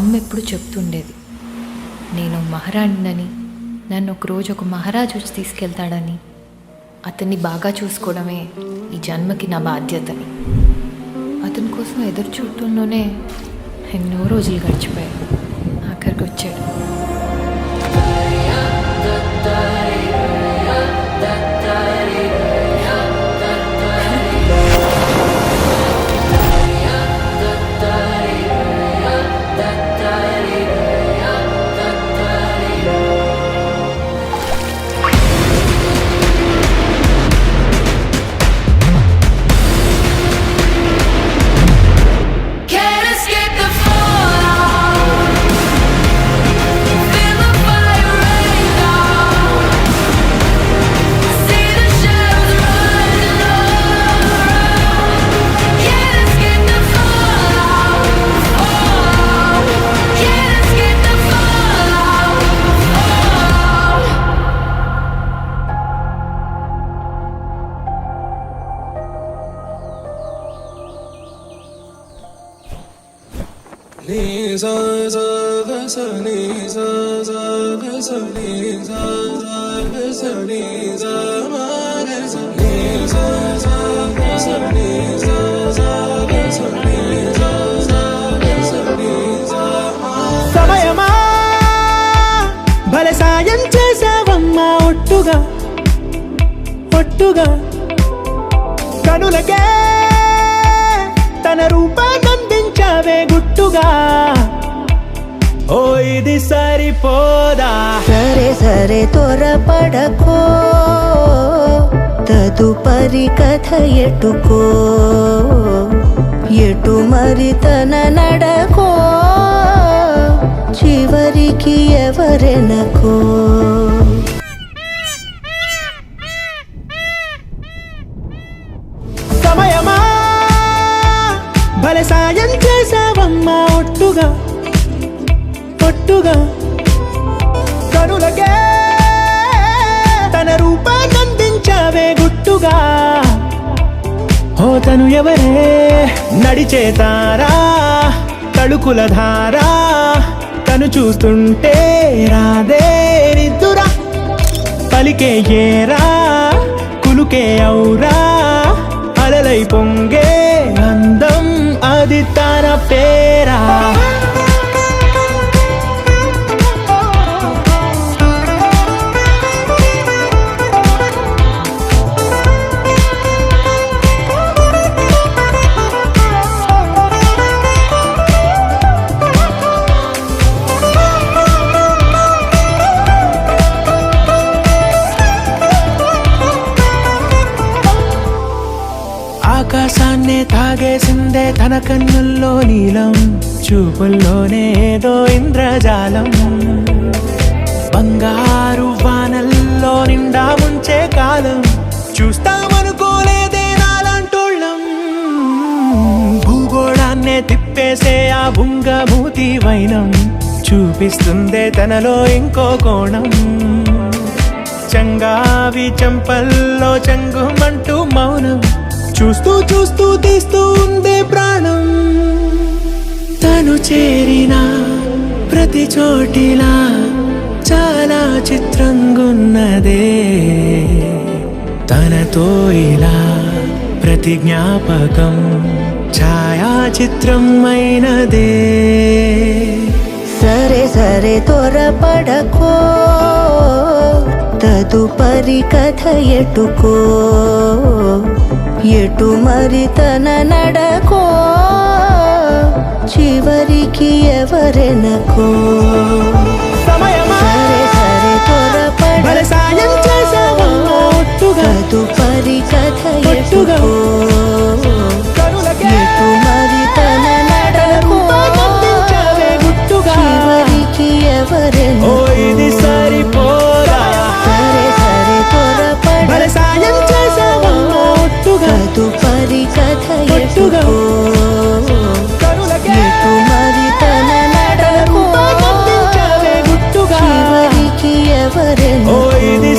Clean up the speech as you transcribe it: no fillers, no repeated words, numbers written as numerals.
అమ్మ ఎప్పుడు చెప్తుండేది, నేను మహారాణినని, నన్ను ఒకరోజు ఒక మహారాజు వచ్చి తీసుకెళ్తాడని, అతన్ని బాగా చూసుకోవడమే ఈ జన్మకి నా బాధ్యతని. అతని కోసం ఎదురు చూడటంలోనే ఎన్నో రోజులు గడిచిపోయాయి. ఆఖరికి వచ్చాడు. సమయమా భలే సాయం చేసావమ్మా, ఒట్టుగా ఒట్టుగా కనులకే తన రూపాన్నందించావే గుట్టుగా. ఓ ఇది సరిపోదా? సరే సరే త్వరపడకో, తదుపరి కథ ఎటుకో, ఎటు మరి తన నడకో, చివరికి ఎవరెనకో. సమయమా భలే సాయం చేసావమ్మా, ఒట్టుగా ఒట్టుగా కనులకే తన రూపాన్నందించావే గుట్టుగా. ఓ తను ఎవరే? నడిచే తారా, తళుకుల ధారా, తను చూస్తుంటే రాదే నిద్దురా. పలికే ఏరా, కులుకే ఔరా, అలలై పొంగే అందం అది తన పేరా. ఆకాశాన్నే తాగేసిందే తన కన్నుల్లో నీలం, చూపుల్లోనే ఏదో ఇంద్రజాలం. బంగారు వానల్లో నిండా ముంచే కాలం, చూస్తామనుకోలేదే నాలాంటోళ్ళం. భూగోళాన్నే తిప్పేసే ఆ బుంగమూతి వైనం, చూపిస్తుందే తనలో ఇంకో కోణం. చంగావి చంపల్లో చంగుమంటూ మౌనం, చూస్తూ చూస్తూ తీస్తూ ఉందే ప్రాణం. తను చేరిన ప్రతి చోటిలా చాలా చిత్రంగున్నదే, తనతో ఇలా ప్రతి జ్ఞాపకం ఛాయాచిత్రం అయినదే. సరే సరే త్వరపడకో, తదుపరి కథ ఎటుకో, ఎటు మరి తన నడకో, చివరికి ఎవరెనకో. సమయమా సరే సరే భలే సాయం చేసావమ్మా, ఒట్టుగా తదుపరి కథ ఒట్టుగా ఎటుకో, కనులకే ఎటు మరి తన నడకో, గుట్టుగా చివరికి ఎవరెనకో. ఓ ఇది సరిపోదా? సరే సరే భలే సాయం చేసావమ్మా, ఒట్టుగా తదుపరి కథ ఒట్టుగా ఎటుకో, కనులకే ఎటు మరి తన నడకో, గుట్టుగా చివరికి ఎవరెనకో. ఓ ఇది